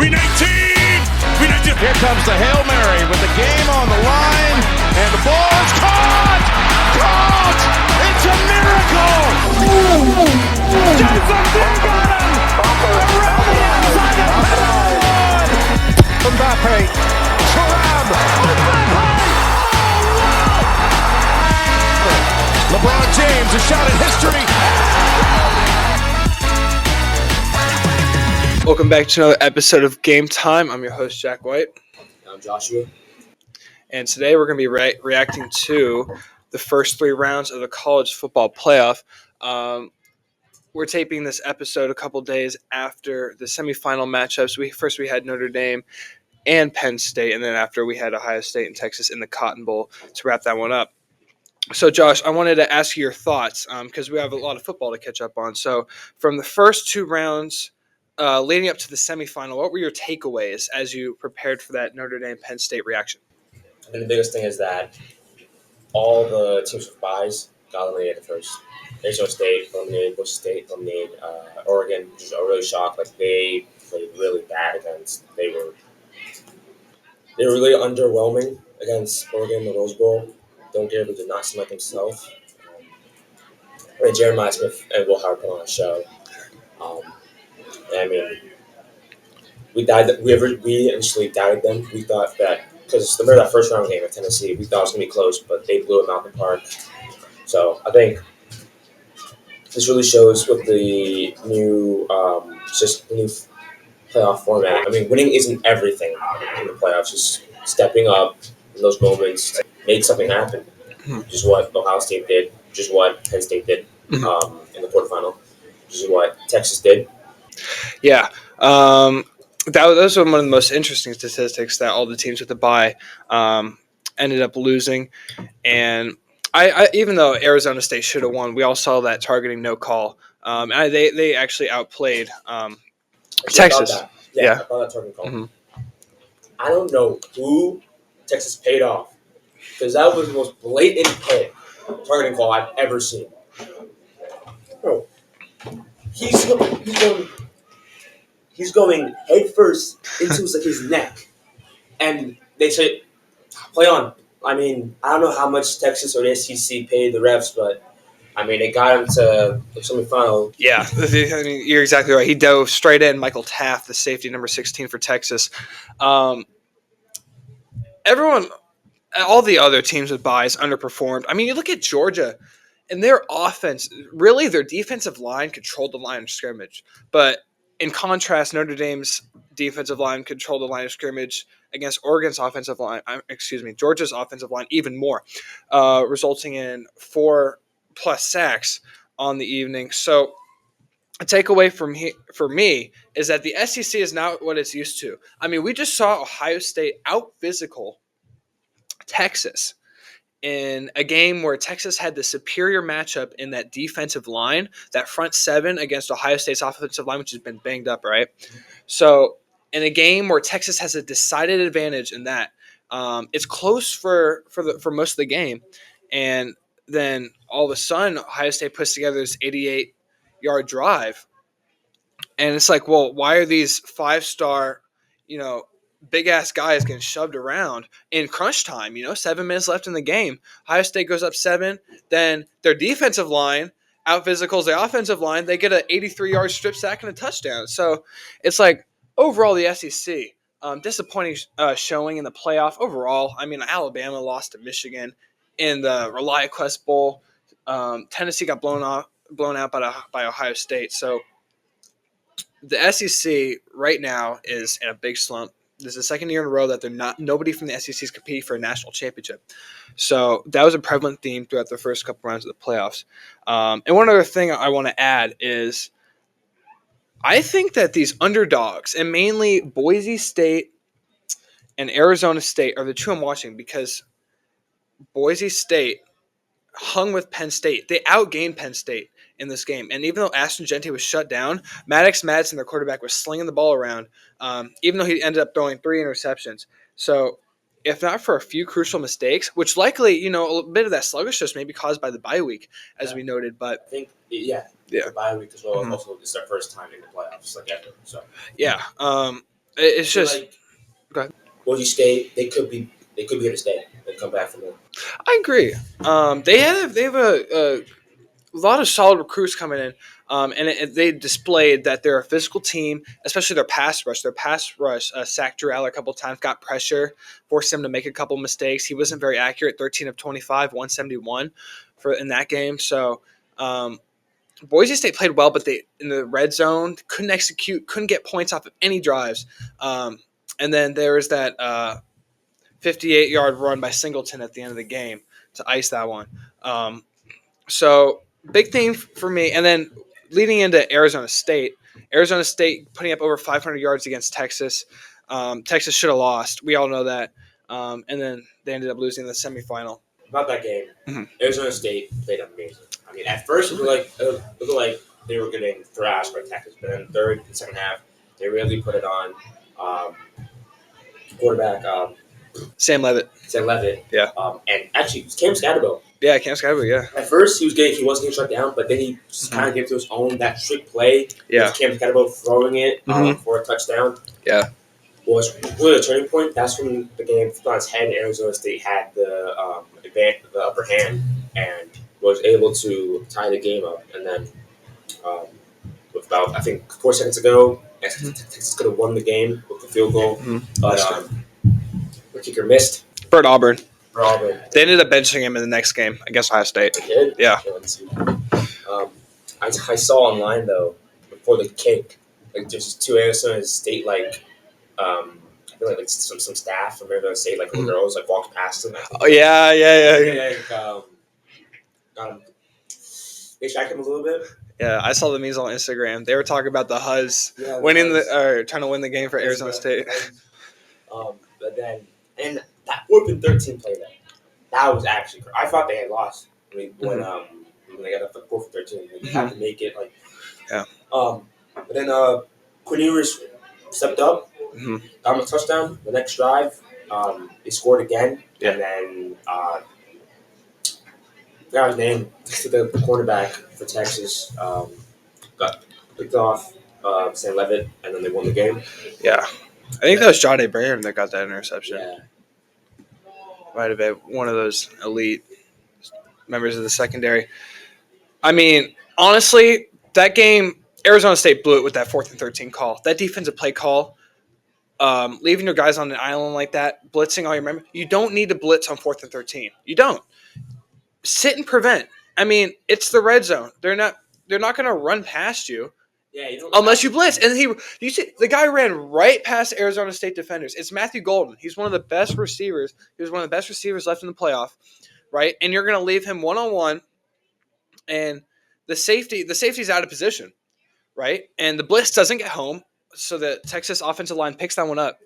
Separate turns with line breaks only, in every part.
Here comes the Hail Mary with the game on the line, and the ball is caught! Caught! It's a miracle! Jason Dean got him! Around the outside of the Mbappe, Thuram, LeBron James, a shot at history.
Welcome back to another episode of Game Time. I'm your host, Jack White.
I'm Joshua.
And today we're going to be reacting to the first three rounds of the college football playoff. We're taping this episode a couple days after the semifinal matchups. We had Notre Dame and Penn State, and then after we had Ohio State and Texas in the Cotton Bowl to wrap that one up. So, Josh, I wanted to ask you your thoughts because we have a lot of football to catch up on. So, from the first two rounds leading up to the semifinal, what were your takeaways as you prepared for that Notre Dame-Penn State reaction?
I think the biggest thing is that all the teams with byes got eliminated first. Arizona State eliminated, Bush State eliminated, Oregon, which is a really shock. Like, they played really bad against. They were really underwhelming against Oregon in the Rose Bowl. Don't Gary did not seem like himself. And Jeremiah Smith and Will Howard put on a show. I mean, we initially doubted them. We thought that, because remember that first round game at Tennessee, we thought it was going to be close, but they blew them out in the park. So I think this really shows with the new new playoff format. I mean, winning isn't everything in the playoffs. Just stepping up in those moments to make something happen. Which is what Ohio State did. Which is what Penn State did in the quarterfinal. Which is what Texas did.
Yeah. Those were one of the most interesting statistics, that all the teams with the bye ended up losing. And I even though Arizona State should have won, we all saw that targeting no call. They actually outplayed Texas.
I thought that targeting call. Mm-hmm. I don't know who Texas paid off, because that was the most blatant targeting call I've ever seen. Bro, he's going head first into his neck, and they say, "Play on." I mean, I don't know how much Texas or the SEC paid the refs, but I mean, it got him to the semifinal.
Yeah, I mean, you're exactly right. He dove straight in. Michael Taft, the safety, number 16 for Texas. All the other teams with byes underperformed. I mean, you look at Georgia, and their offense, really their defensive line controlled the line of scrimmage. But in contrast, Notre Dame's defensive line controlled the line of scrimmage against Georgia's offensive line even more, resulting in 4+ sacks on the evening. So a takeaway for me is that the SEC is not what it's used to. I mean, we just saw Ohio State out-physical Texas in a game where Texas had the superior matchup in that defensive line, that front seven against Ohio State's offensive line, which has been banged up, right? So in a game where Texas has a decided advantage in that, it's close for most of the game, and then all of a sudden Ohio State puts together this 88-yard drive, and it's like, well, why are these 5-star, big-ass guys getting shoved around in crunch time? 7 minutes left in the game. Ohio State goes up 7. Then their defensive line out-physicals the offensive line. They get an 83-yard strip sack and a touchdown. So it's like, overall, the SEC, disappointing showing in the playoff. Overall, I mean, Alabama lost to Michigan in the ReliaQuest Bowl. Tennessee got blown out by Ohio State. So the SEC right now is in a big slump. This is the second year in a row that nobody from the SEC is competing for a national championship. So that was a prevalent theme throughout the first couple rounds of the playoffs. And one other thing I want to add is I think that these underdogs, and mainly Boise State and Arizona State, are the two I'm watching, because Boise State hung with Penn State. They outgained Penn State in this game. And even though Ashton Jeanty was shut down, Maddox Madsen, their quarterback, was slinging the ball around, even though he ended up throwing 3 interceptions. So if not for a few crucial mistakes, which likely, a bit of that sluggishness may be caused by the bye week, as we noted. But
I think, the bye week as well. Mm-hmm. Also, it's their first time in the playoffs, like ever. So
yeah. It's
I feel
just.
like
Go ahead.
Boise State, they could be here to stay and come back from there.
I agree. They have a lot of solid recruits coming in, they displayed that they're a physical team, especially their pass rush. Their pass rush sacked Drew Aller a couple of times, got pressure, forced him to make a couple mistakes. He wasn't very accurate, 13 of 25, 171 in that game. So Boise State played well, but they in the red zone couldn't execute, couldn't get points off of any drives. And then there was that 58-yard run by Singleton at the end of the game to ice that one. So big thing for me, and then leading into Arizona State putting up over 500 yards against Texas. Texas should have lost. We all know that. And then they ended up losing the semifinal.
About that game,
Mhm.
Arizona State played amazing. I mean, at first it looked like they were getting thrashed by Texas, but then third and second half, they really put it on. Quarterback
Sam Levitt.
Yeah. And actually, it was Cam Scatterbo.
Yeah, Cam Scatterbo, yeah.
At first, he wasn't getting shut down, but then he just kind of gave to his own that trick play.
Yeah.
With Cam Scatterbo throwing it for a touchdown.
Yeah.
Was really a turning point. That's when the game flipped on its head. Arizona State had the upper hand and was able to tie the game up. And then, with about I think 4 seconds ago, Texas could have won the game with the field goal, but the kicker missed.
Bert Auburn.
Auburn.
They ended up benching him in the next game against Ohio State.
They did?
Yeah.
I saw online though before the kick, like there's two Arizona State I feel like some staff from Arizona State little girls walked past him.
Oh yeah.
They distracted him a little bit.
Yeah, I saw the memes on Instagram. They were talking about the Huzz trying to win the game for Arizona State.
But then and that 4th and 13 play that was actually crazy. I thought they had lost when they got up to 4th and 13. They had to make it
Yeah.
But then Quinn Ewers stepped up, got him a touchdown. The next drive, they scored again, and then forgot his name. The cornerback for Texas got picked off Sam Levitt, and then they won the game.
Yeah, I think that was Johnny Brand that got that interception.
Yeah.
Might have been one of those elite members of the secondary. I mean, honestly, that game, Arizona State blew it with that 4th and 13 call. That defensive play call, leaving your guys on an island like that, blitzing all your members. You don't need to blitz on 4th and 13. You don't. Sit and prevent. I mean, it's the red zone. They're not going to run past you.
Yeah,
unless you blitz. And you see the guy ran right past Arizona State defenders. It's Matthew Golden. He's one of the best receivers. He was one of the best receivers left in the playoff, right? And you're going to leave him one-on-one, and the safety's out of position, right? And the blitz doesn't get home, so the Texas offensive line picks that one up.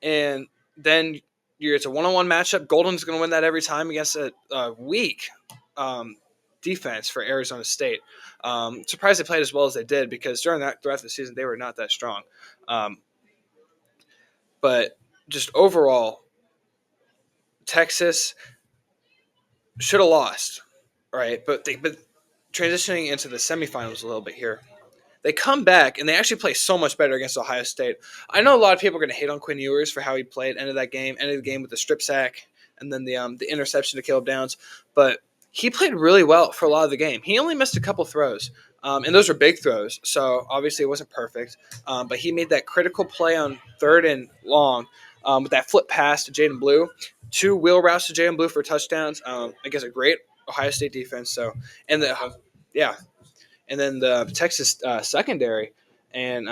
And then it's a one-on-one matchup. Golden's going to win that every time against a weak defense for Arizona State. Surprised they played as well as they did, because throughout the season they were not that strong. But just overall, Texas should have lost, right? But transitioning into the semifinals a little bit here, they come back and they actually play so much better against Ohio State. I know a lot of people are going to hate on Quinn Ewers for how he played. Ended the game with the strip sack and then the interception to Caleb Downs, but he played really well for a lot of the game. He only missed a couple throws, and those were big throws, so obviously it wasn't perfect. But he made that critical play on 3rd and long with that flip pass to Jaden Blue, 2 wheel routes to Jaden Blue for touchdowns against a great Ohio State defense. So, and then the Texas secondary and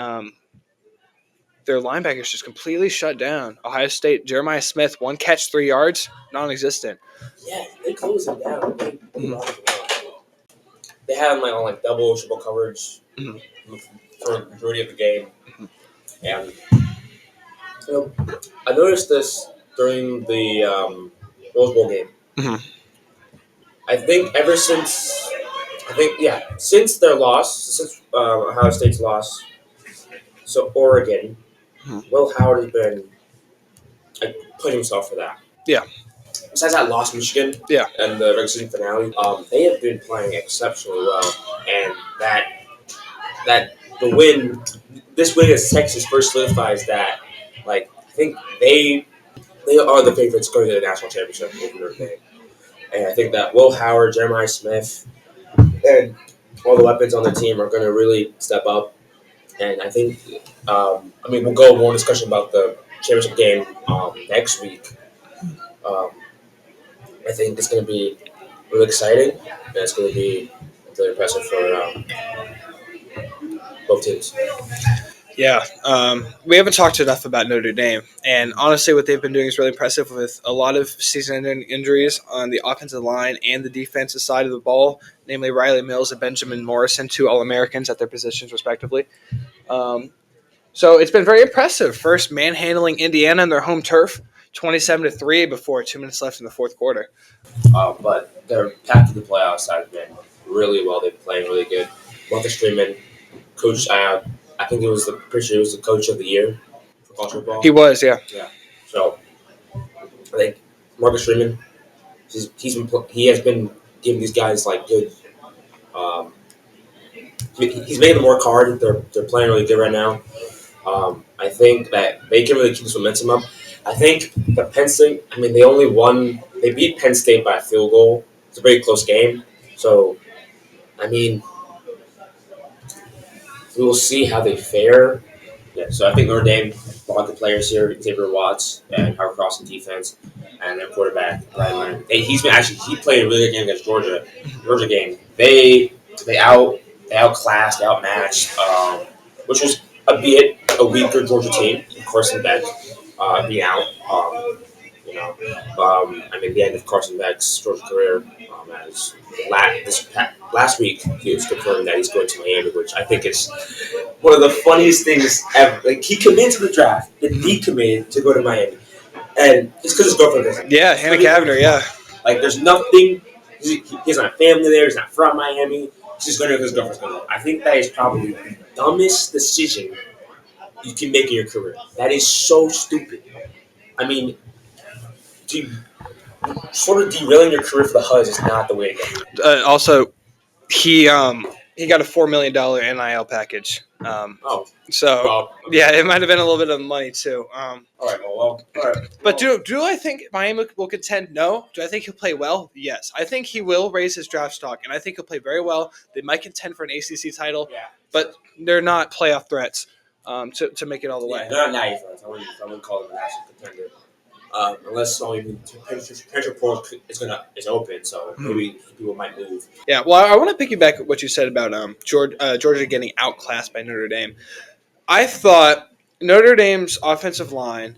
their linebackers just completely shut down Ohio State. Jeremiah Smith, 1 catch, 3 yards, non-existent.
Yeah, they closed him down. They had him on double, triple coverage for the majority of the game. And I noticed this during the Rose Bowl game. I think since their loss, since Ohio State's loss, so Oregon, Will Howard has been putting himself for that.
Yeah.
Besides that loss, Michigan, and the regular season finale, they have been playing exceptionally well, and that the win, this win against Texas, first solidifies that Like I think they are the favorites going to the national championship over Notre Dame, and I think that Will Howard, Jeremiah Smith, and all the weapons on the team are going to really step up. And I think, we'll go more discussion about the championship game next week. Um, I think it's going to be really exciting, and it's going to be really impressive for both teams.
Yeah, we haven't talked enough about Notre Dame, and honestly, what they've been doing is really impressive with a lot of season-ending injuries on the offensive line and the defensive side of the ball, namely Riley Mills and Benjamin Morrison, two All-Americans at their positions respectively. So it's been very impressive. First, manhandling Indiana on their home turf, 27-3, before 2 minutes left in the fourth quarter.
But their path to the playoffs has been really well. They're playing really good. Marcus Freeman, coach. I think it was pretty sure it was the coach of the year for college football.
He was, yeah.
Yeah. So I think Marcus Freeman, he has been giving these guys like good. Um, he's making them work hard. They're playing really good right now. I think that they can really keep this momentum up. I think the Penn State. I mean, They beat Penn State by a field goal. It's a very close game. So I mean, we will see how they fare. Yeah, so I think Notre Dame, a lot of the players here, Xavier Watts and Howard Cross in defense, and their quarterback, Brian Leonard. He played a really good game against Georgia. Georgia game. They outclassed, they outmatched, which was a weaker Georgia team. Carson Beck being out. The end of Carson Beck's Georgia career, as last week he was confirmed that he's going to Miami, which I think is one of the funniest things ever. Like he committed to the draft, then decommitted to go to Miami, and it's because his girlfriend doesn't.
Yeah, Hannah Cavner, yeah.
Like there's nothing. He doesn't have family there. He's not from Miami. He's just going to go because his girlfriend's going to go. I think that is probably the dumbest decision you can make in your career. That is so stupid. I mean, sort of derailing your career for the Huzz is not the way to go.
Also, he got a $4 million NIL package. Yeah, it might have been a little bit of money too.
All right.
But do I think Miami will contend? No. Do I think he'll play well? Yes. I think he will raise his draft stock, and I think he'll play very well. They might contend for an ACC title, but they're not playoff threats to make it all the way.
They're not natty threats. I wouldn't call them a national contender. Unless only transfer portal is open, so maybe people might move.
Yeah, well, I want to piggyback what you said about Georgia getting outclassed by Notre Dame. I thought Notre Dame's offensive line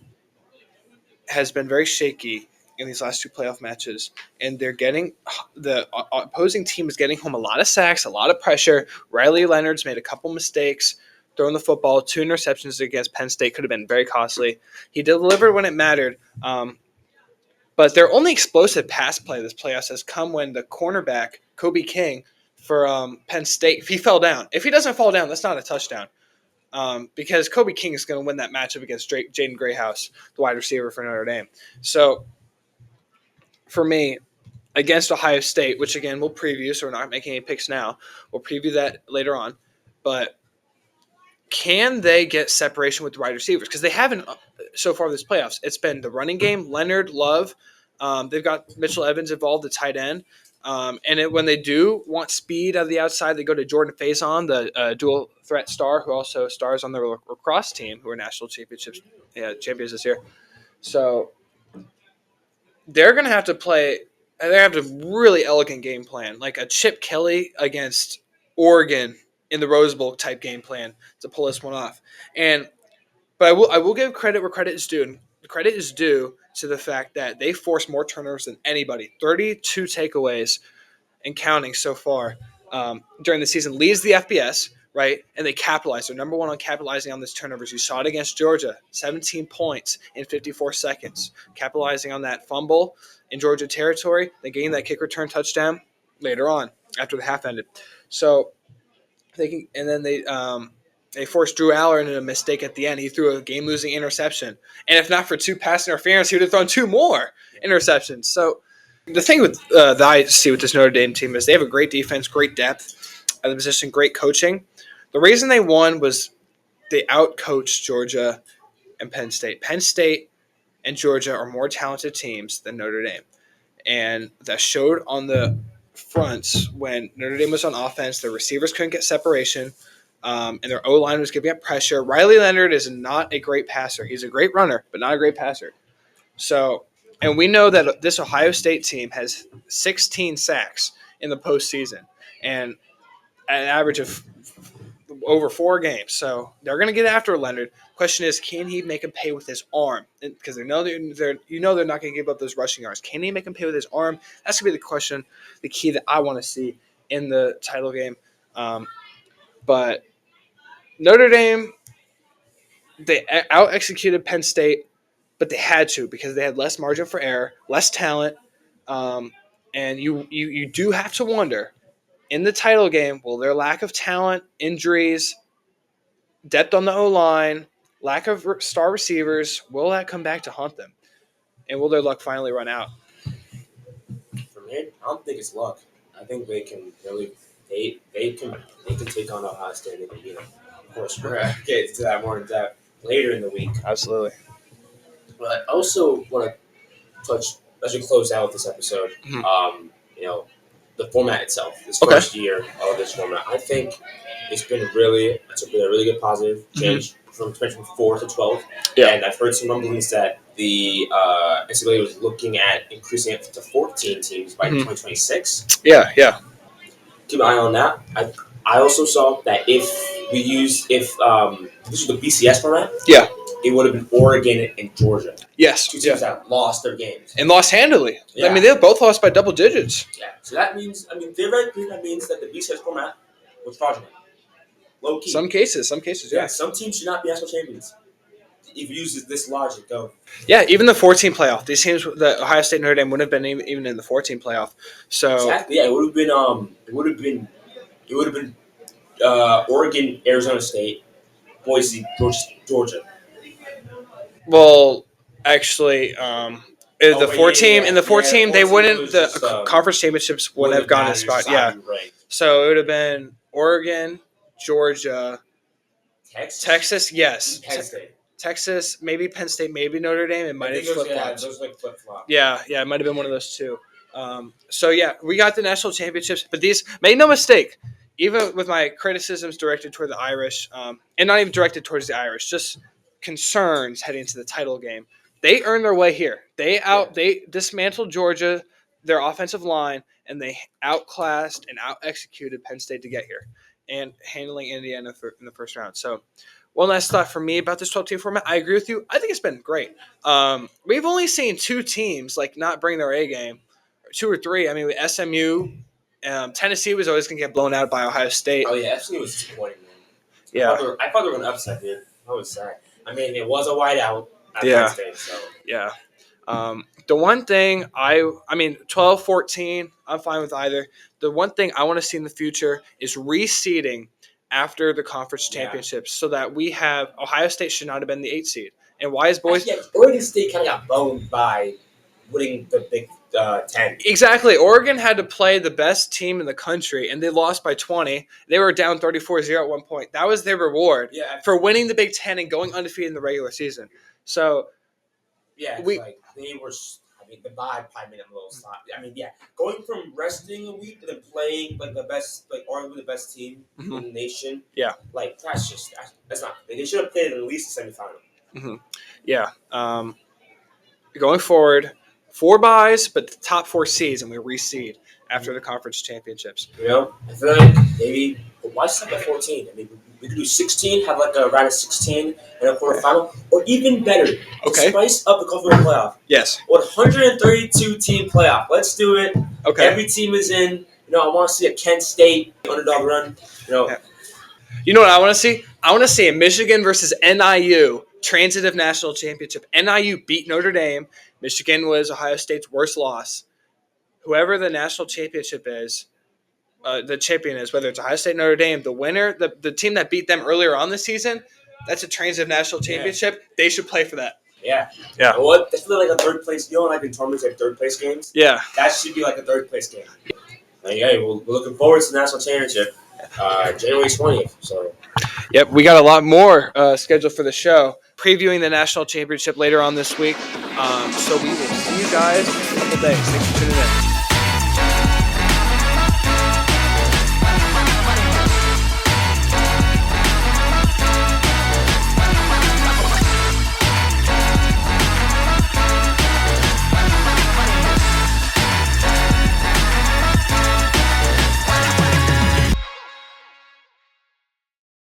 has been very shaky in these last two playoff matches, and the opposing team is getting home a lot of sacks, a lot of pressure. Riley Leonard's made a couple mistakes throwing the football. 2 interceptions against Penn State could have been very costly. He delivered when it mattered, but their only explosive pass play this playoffs has come when the cornerback, Kobe King, for Penn State, if he fell down. If he doesn't fall down, that's not a touchdown. Because Kobe King is going to win that matchup against Jaden Greyhouse, the wide receiver for Notre Dame. So, for me, against Ohio State, which again we'll preview, so we're not making any picks now. We'll preview that later on. But can they get separation with the wide receivers? Because they haven't so far this playoffs. It's been the running game, Leonard, Love. They've got Mitchell Evans involved, the tight end. When they do want speed out of the outside, they go to Jordan Faison, the dual threat star, who also stars on the lacrosse team, who are national champions this year. So they're going to have to play. They have a really elegant game plan, like a Chip Kelly against Oregon in the Rose Bowl type game plan to pull this one off. But I will give credit where credit is due. And the credit is due to the fact that they forced more turnovers than anybody. 32 takeaways and counting so far during the season. Leads the FBS, right? And they capitalized. They're number one on capitalizing on this turnovers. You saw it against Georgia, 17 points in 54 seconds. Capitalizing on that fumble in Georgia territory, then getting that kick return touchdown later on after the half ended. So they forced Drew Aller into a mistake at the end. He threw a game-losing interception. And if not for 2 pass interference, he would have thrown 2 more interceptions. So the thing that I see with this Notre Dame team is they have a great defense, great depth at the position, great coaching. The reason they won was they out-coached Georgia and Penn State. Penn State and Georgia are more talented teams than Notre Dame. And that showed on the fronts when Notre Dame was on offense. Their receivers couldn't get separation, and their O-line was giving up pressure. Riley Leonard is not a great passer. He's a great runner, but not a great passer. So, and we know that this Ohio State team has 16 sacks in the postseason and an average of over 4 games. So they're going to get after Leonard. Question is, can he make him pay with his arm? Because they know they're not going to give up those rushing yards. Can he make him pay with his arm? That's going to be the question, the key that I want to see in the title game. But Notre Dame, they out-executed Penn State, but they had to because they had less margin for error, less talent, and you do have to wonder in the title game, will their lack of talent, injuries, depth on the O-line, lack of star receivers, will that come back to haunt them? And will their luck finally run out?
For me, I don't think it's luck. I think they can really they can take on Ohio State. They can beat them. Of course, we're gonna get to that more in depth later in the week.
Absolutely.
But I also want to touch as we close out this episode.
Mm-hmm.
The format itself. This
Okay.
first year of this format, I think it's been a really good positive change from 4 to 12.
Yeah.
And I've heard some rumblings that the NCAA was looking at increasing it to 14 teams by 2026.
Yeah.
Keep an eye on that. I also saw that if this was the BCS format,
Yeah.
it would have been Oregon and Georgia.
Yes.
Two teams that lost their games.
And lost handily.
Yeah.
I mean, they both lost by double digits.
Yeah. So that means, theoretically, that means that the BCS format was fraudulent. Low key.
Some cases,
Yeah. Some teams should not be national champions. If you use this logic, go.
Yeah, even the 14 playoff. These teams, the Ohio State and Notre Dame, wouldn't have been even in the 14 playoff. So
exactly. Yeah, it would have been Oregon, Arizona State, Boise, Georgia.
well, actually, the 4-team in the 4-team, they wouldn't. The conference championships wouldn't have gone this spot. Yeah.
Right.
So it would have been Oregon, Georgia, Texas. Yes.
Penn State.
Texas, maybe Penn State, maybe Notre Dame. It might have flip-flopped.
Those like flip-flop.
Yeah, it might have been one of those two. We got the national championships, but these, make no mistake, even with my criticisms directed toward the Irish, and not even directed towards the Irish, just concerns heading into the title game, they earned their way here. They dismantled Georgia, their offensive line, and they outclassed and out-executed Penn State to get here, and handling Indiana in the first round. So, one last thought for me about this 12-team format. I agree with you. I think it's been great. We've only seen 2 teams not bring their A game, 2 or 3. I mean, with SMU, Tennessee was always going to get blown out by Ohio State.
Oh yeah, SMU was disappointing, man.
Yeah,
I thought they were going to upset, dude. I was sad. I mean, it was a whiteout at Penn State, so
yeah. The one thing 12, 14, I'm fine with either. The one thing I want to see in the future is reseeding after the conference championships, so that we have Ohio State should not have been the 8th seed. And why is Boise?
Yeah, Oregon State kind of got boned by winning the Big 10.
Exactly. Oregon had to play the best team in the country, and they lost by 20. They were down 34-0 at one point. That was their reward for winning the Big 10 and going undefeated in the regular season. So,
yeah, they were. The vibe probably made them a little sloppy. Going from resting a week and then playing the best, arguably the best team in the nation. Yeah, that's not. They should have played at least a semifinal.
Mm-hmm. Yeah. Going forward, 4 byes, but the top 4 seeds, and we reseed after the conference championships.
I feel like maybe why stop at 14? We could do 16, have a round of 16 and a quarterfinal, or even better, spice up the conference playoff.
Yes.
132 team playoff. Let's do it.
Okay.
Every team is in. I want to see a Kent State underdog run.
Yeah. You know what I want to see? I want to see a Michigan versus NIU transitive national championship. NIU beat Notre Dame. Michigan was Ohio State's worst loss. Whoever the national championship is, the champion is, whether it's Ohio State, Notre Dame, the winner, the team that beat them earlier on this season, that's a transitive national championship. Yeah. They should play for that.
Yeah. What? That's really like a third place. In tournaments, third place games.
Yeah.
That should be like a third place game. We're looking forward to the national championship, January 20th. So.
Yep, we got a lot more scheduled for the show. previewing the national championship later on this week. So we will see you guys in a couple days. Thanks for tuning in.